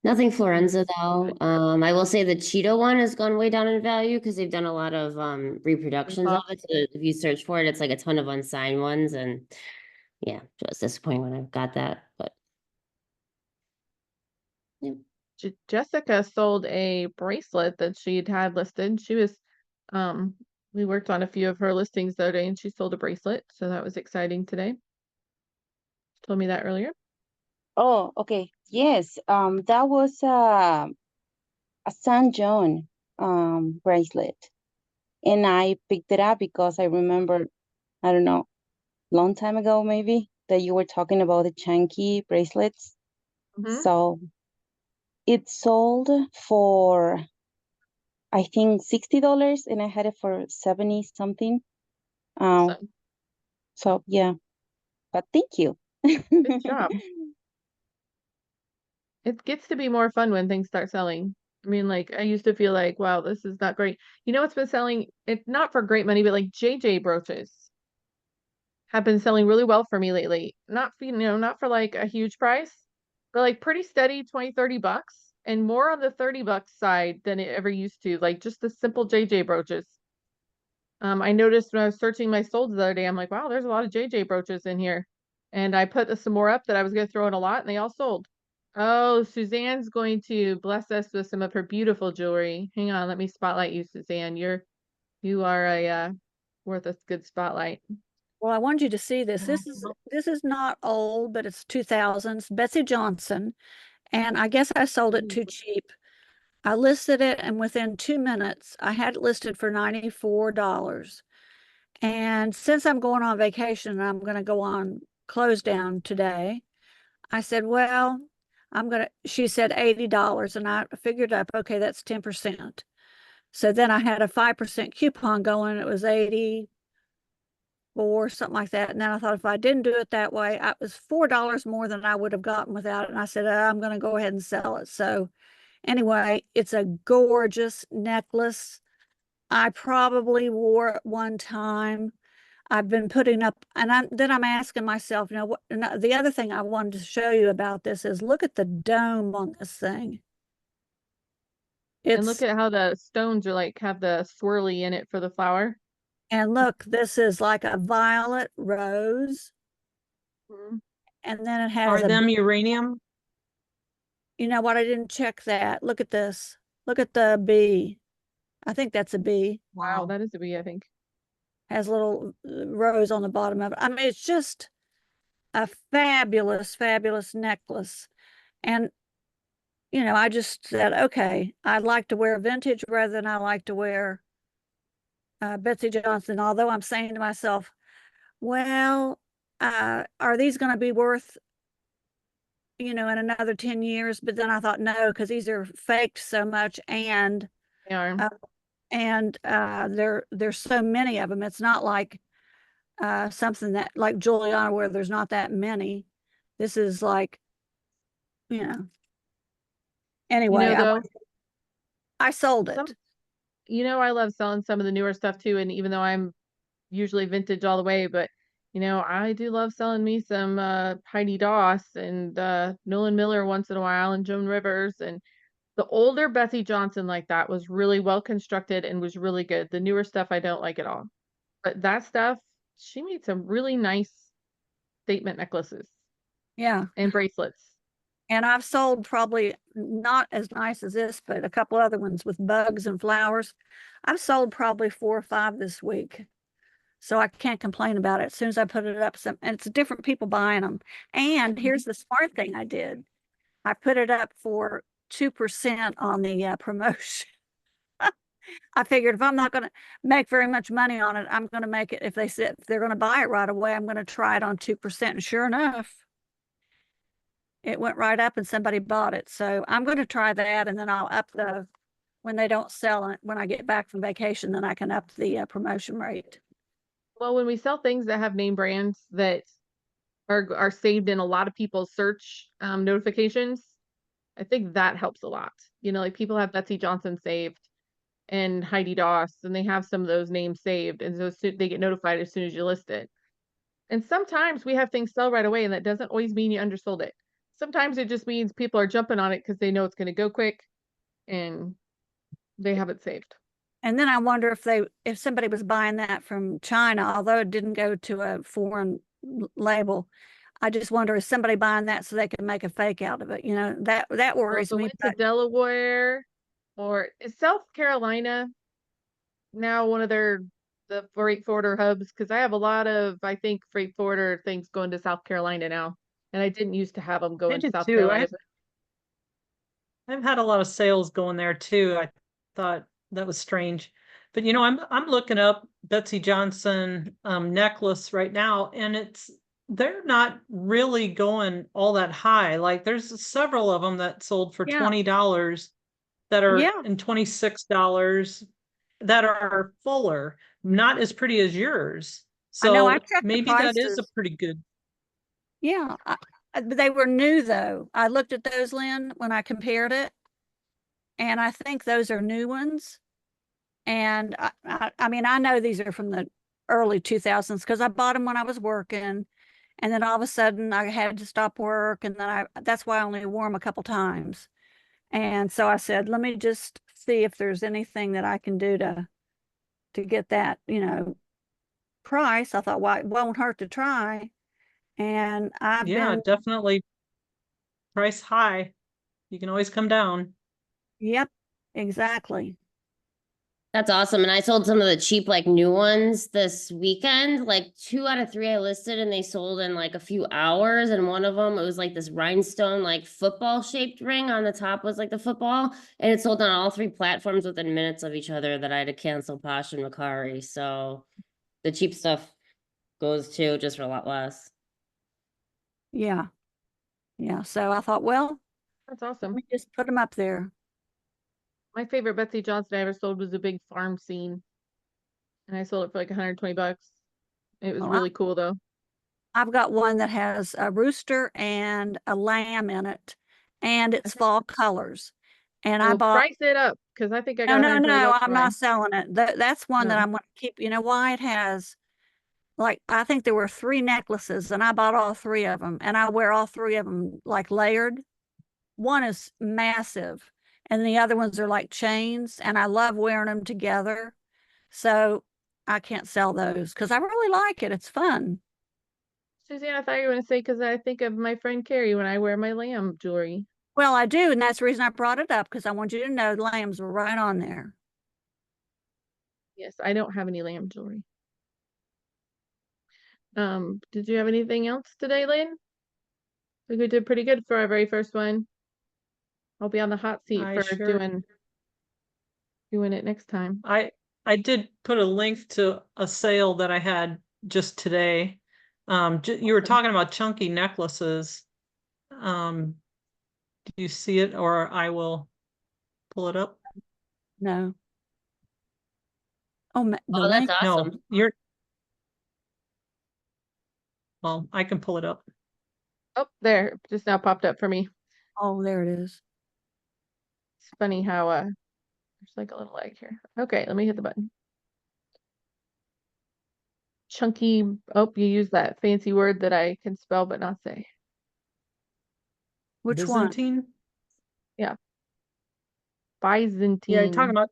nothing Florenza though. I will say the Cheeto one has gone way down in value because they've done a lot of reproductions of it. So if you search for it, it's like a ton of unsigned ones, and yeah, it was disappointing when I got that, but yeah. Jessica sold a bracelet that she'd had listed. She was, we worked on a few of her listings the other day and she sold a bracelet. So that was exciting today. She told me that earlier. Oh, okay. Yes. That was a San John bracelet. And I picked it up because I remember, I don't know, long time ago maybe, that you were talking about the chunky bracelets. So it sold for, I think, $60 and I had it for 70 something. Awesome. So yeah, but thank you. Good job. It gets to be more fun when things start selling. I mean, like I used to feel like, wow, this is not great. You know what's been selling? It's not for great money, but like JJ brooches have been selling really well for me lately. Not not for like a huge price, but like pretty steady, 20, $30 and more on the $30 side than it ever used to. Like just the simple JJ brooches. I noticed when I was searching my solds the other day, I'm like, wow, there's a lot of JJ brooches in here. And I put some more up that I was going to throw in a lot and they all sold. Oh, Suzanne's going to bless us with some of her beautiful jewelry. Hang on, let me spotlight you, Suzanne. You are a worth a good spotlight. Well, I wanted you to see this. This is not old, but it's 2000s. Betsy Johnson, and I guess I sold it too cheap. I listed it, and within 2 minutes, I had it listed for $94. And since I'm going on vacation, and I'm going to go on close down today, I said, well, she said $80, and I figured up, okay, that's 10%. So then I had a 5% coupon going, it was 84, something like that. And then I thought if I didn't do it that way, it was $4 more than I would have gotten without it. And I said, I'm going to go ahead and sell it. So anyway, it's a gorgeous necklace. I probably wore it one time. I've been putting up, and I'm asking myself, the other thing I wanted to show you about this is look at the dome on this thing. And look at how the stones are like have the swirly in it for the flower. And look, this is like a violet rose. Mhm. And then it has Are them uranium? you know what? I didn't check that. Look at this. Look at the bee. I think that's a bee. Wow, that is a bee, I think. Has a little rose on the bottom of it. I mean, it's just a fabulous, fabulous necklace. And, I just said, okay, I'd like to wear vintage rather than I like to wear Betsy Johnson. Although I'm saying to myself, well, are these going to be worth, in another 10 years? But then I thought, no, because these are faked so much, and They are. There's so many of them. It's not like something that like Juliana where there's not that many. This is like, anyway, though, I sold it. I love selling some of the newer stuff too. And even though I'm usually vintage all the way, but I do love selling me some Heidi Doss and Nolan Miller once in a while, and Joan Rivers. And the older Betsy Johnson like that was really well constructed and was really good. The newer stuff I don't like at all. But that stuff, she made some really nice statement necklaces. Yeah. And bracelets. And I've sold probably not as nice as this, but a couple other ones with bugs and flowers. I've sold probably 4 or 5 this week. So I can't complain about it. As soon as I put it up, and it's different people buying them. And here's the smart thing I did. I put it up for 2% on the promotion. I figured if I'm not going to make very much money on it, I'm going to make it, if they're going to buy it right away, I'm going to try it on 2%. And sure enough, it went right up and somebody bought it. So I'm going to try that, and then I'll up when they don't sell it, when I get back from vacation, then I can up the promotion rate. Well, when we sell things that have name brands that are saved in a lot of people's search notifications, I think that helps a lot. Like people have Betsy Johnson saved and Heidi Doss, and they have some of those names saved, and so they get notified as soon as you list it. And sometimes we have things sell right away, and that doesn't always mean you undersold it. Sometimes it just means people are jumping on it because they know it's going to go quick, and they have it saved. And then I wonder if somebody was buying that from China, although it didn't go to a foreign label. I just wonder, is somebody buying that so they can make a fake out of it? That worries me. Went to Delaware, or is South Carolina now one of the freight forwarder hubs? Because I have a lot of, I think, freight forwarder things going to South Carolina now, and I didn't used to have them going to South Carolina. I've had a lot of sales going there too. I thought that was strange, but I'm looking up Betsy Johnson necklace right now, and they're not really going all that high. Like there's several of them that sold for $20 that are and $26 that are fuller, not as pretty as yours. So maybe that is a pretty good. Yeah. They were new though. I looked at those, Lynn, when I compared it, and I think those are new ones. And I mean, I know these are from the early 2000s because I bought them when I was working, and then all of a sudden I had to stop work, and then that's why I only wore them a couple times. And so I said, let me just see if there's anything that I can do to get that, price. I thought, well, it won't hurt to try. And I've been definitely price high. You can always come down. Yep, exactly. That's awesome. And I sold some of the cheap, like new ones this weekend. Like 2 out of 3 I listed, and they sold in like a few hours. And one of them, it was like this rhinestone, like football shaped ring on the top was like the football. And it sold on all 3 platforms within minutes of each other that I had to cancel Posh and Kari. So the cheap stuff goes too, just for a lot less. Yeah. Yeah, so I thought, well, That's let awesome. me just put them up there. My favorite Betsy Johnson I ever sold was a big farm scene. And I sold it for like 120 bucks. It was Well, really cool though. I've got one that has a rooster and a lamb in it, and it's fall colors. And I Well, bought, price it up because I think I no, got no, 120 no, bucks for I'm mine. not selling it. That's one that No. I'm going to keep. You know why? It has, like, I think there were 3 necklaces, and I bought all 3 of them, and I wear all 3 of them like layered. One is massive, and the other ones are like chains, and I love wearing them together. So I can't sell those because I really like it. It's fun. Suzanne, I thought you were going to say because I think of my friend Kari when I wear my lamb jewelry. Well, I do, and that's the reason I brought it up because I want you to know the lambs were right on there. Yes, I don't have any lamb jewelry. Did you have anything else today, Lynn? I think we did pretty good for our very first one. I'll be on the hot seat I for sure, doing it next time. I did put a link to a sale that I had just today. You were Awesome. talking about chunky necklaces. Do you see it, or I will pull it up? No. Oh, the Oh, that's link. No, awesome. well, I can pull it up. Oh, there, just now popped up for me. Oh, there it is. It's funny how there's like a little lag here. Okay, let me hit the button. Chunky. Oh, you use that fancy word that I can spell but not say. Which one? Byzantine? Yeah. Yeah, you're talking Byzantine. about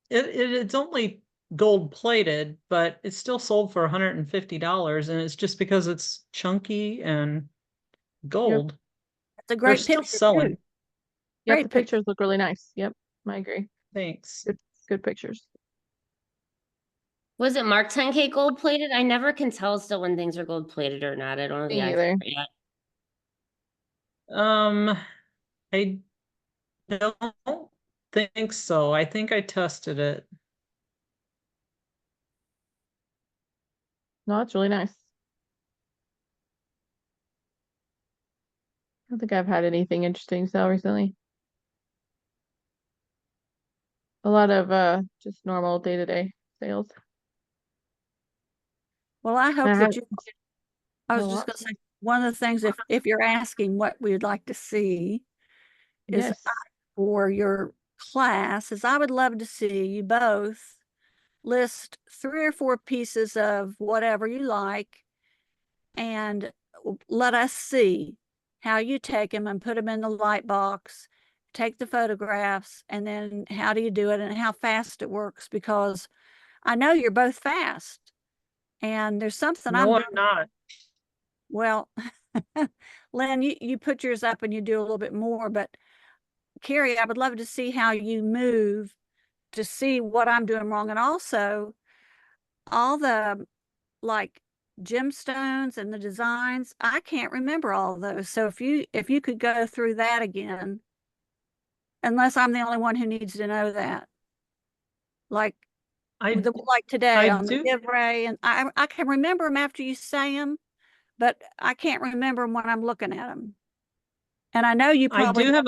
it's only gold plated, but it's still sold for $150, and it's just because it's chunky and gold. It's a They're great still picture selling. too. Yep, Great the picture. pictures look really nice. Yep, I agree. Thanks. Good pictures. Was it marked 10K gold plated? I never can tell still when things are gold plated or not. I don't know the Me answer neither. yet. I don't think so. I think I tested it. No, it's really nice. I don't think I've had anything interesting sell recently. A lot of just normal day-to-day sales. Well, I hope I that have you, I was a just lot. going to say, one of the things, if you're asking what we would like to see is Yes. for your class, is I would love to see you both list 3 or 4 pieces of whatever you like and let us see how you take them and put them in the light box, take the photographs, and then how do you do it and how fast it works, because I know you're both fast and there's something I'm No, I'm doing. not. Well, Lynn, you put yours up and you do a little bit more, but Kari, I would love to see how you move to see what I'm doing wrong. And also all the like gemstones and the designs, I can't remember all of those. So if you could go through that again, unless I'm the only one who needs to know that. Like I like today I on the do giveaway, and I can remember them after you say them, but I can't remember them when I'm looking at them. And I know you I probably do have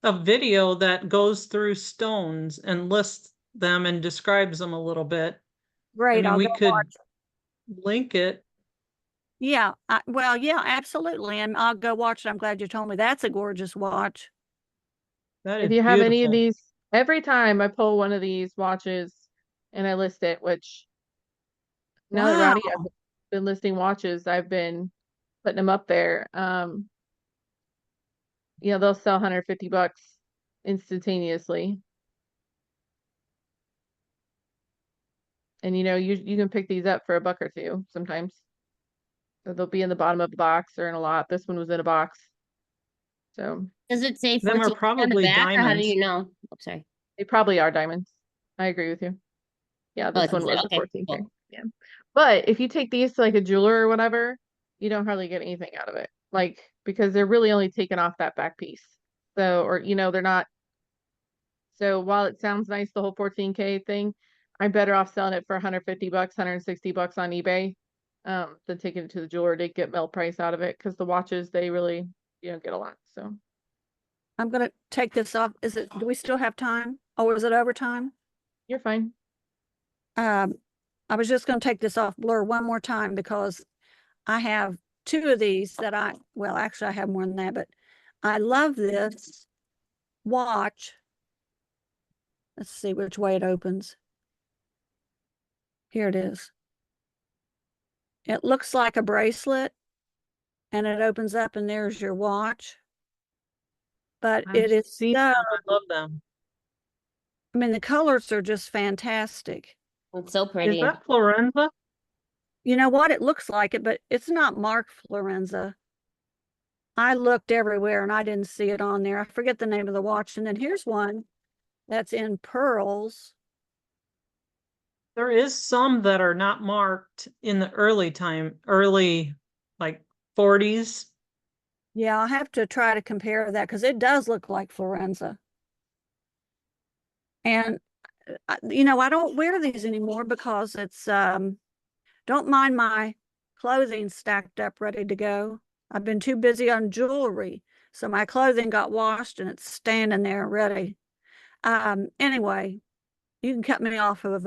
a video that goes through stones and lists them and describes them a little bit. I great. mean, I'll we go could watch. link it. Yeah, well, yeah, absolutely. And I'll go watch it. I'm glad you told me. That's a gorgeous watch. That If is you have any of beautiful. these, every time I pull one of these watches and I list it, which now that Wow. Rowdy has been listing watches, I've been putting them up there. Yeah, they'll sell 150 bucks instantaneously. And you can pick these up for $1 or $2 sometimes. So they'll be in the bottom of the box or in a lot. This one was in a box. So Does it say Them are 14 on the probably back or how do diamonds. you know? Oh, sorry. they probably are diamonds. I agree with you. Yeah, Oh, this it one does it. was a Okay, 14K. cool. Yeah. But if you take these to like a jeweler or whatever, you don't hardly get anything out of it. Like, because they're really only taking off that back piece. So, or, they're not. So while it sounds nice, the whole 14K thing, I'm better off selling it for 150 bucks, 160 bucks on eBay. than taking it to the jeweler to get melt price out of it, because the watches, they really, you don't get a lot, so. I'm gonna take this off. Do we still have time? Oh, is it overtime? You're fine. I was just gonna take this off blur one more time because I have two of these that well, actually I have more than that, but I love this watch. Let's see which way it opens. Here it is. It looks like a bracelet and it opens up and there's your watch. But it is See, so, I love them. I mean, the colors are just fantastic. It's so Is pretty. that Florenza? You know what? It looks like it, but it's not marked Florenza. I looked everywhere and I didn't see it on there. I forget the name of the watch. And then here's one that's in pearls. There is some that are not marked in the early like 40s. Yeah, I'll have to try to compare that because it does look like Florenza. And, you know, I don't wear these anymore because it's, don't mind my clothing stacked up ready to go. I've been too busy on jewelry. So my clothing got washed and it's standing there ready. Anyway, you can cut me off of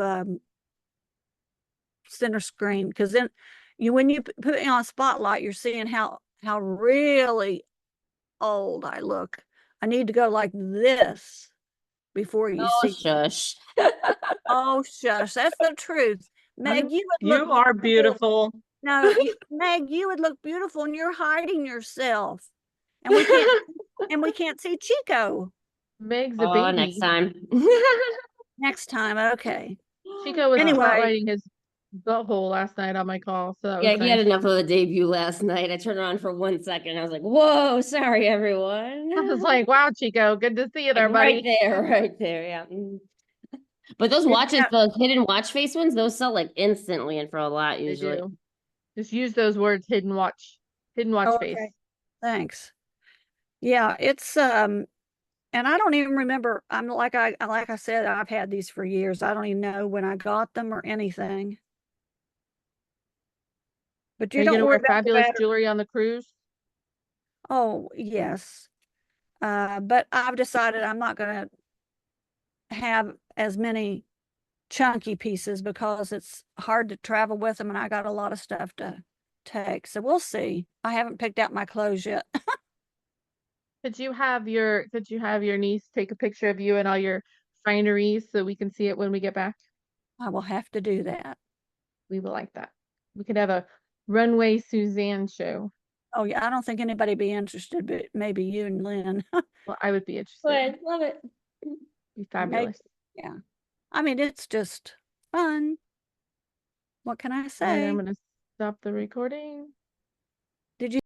center screen because then when you put me on spotlight, you're seeing how really old I look. I need to go like this before you Oh, see. shush. Oh, shush. That's the truth. Meg, you would look You are beautiful. No, Meg, you would look beautiful and you're hiding yourself. And we can't see Chico. Meg's a Oh, baby. next time. Next time, okay. Chico was Anyway. spotlighting his butthole last night on my call, so that Yeah, was he had nice. enough of a debut last night. I turned around for 1 second. I was like, whoa, sorry, everyone. I was like, wow, Chico, good to see you there, Like, buddy. right there, yeah. But those watches, the hidden watch face ones, those sell like instantly and for a lot They usually. do. Just use those words, hidden watch face. Okay. Thanks. Yeah, it's and I don't even remember. I'm like I said, I've had these for years. I don't even know when I got them or anything. But Are you you don't gonna worry wear about the fabulous battery. jewelry on the cruise? Oh, yes. But I've decided I'm not gonna have as many chunky pieces because it's hard to travel with them and I got a lot of stuff to take. So we'll see. I haven't picked out my clothes yet. Could you have your niece take a picture of you and all your fineries so we can see it when we get back? I will have to do that. We will like that. We could have a runway Suzanne show. Oh yeah, I don't think anybody be interested, but maybe you and Lynn. Well, I would be interested. Good, love it. Be fabulous. Yeah. I mean, it's just fun. What can I And say? I'm gonna stop the recording. Did you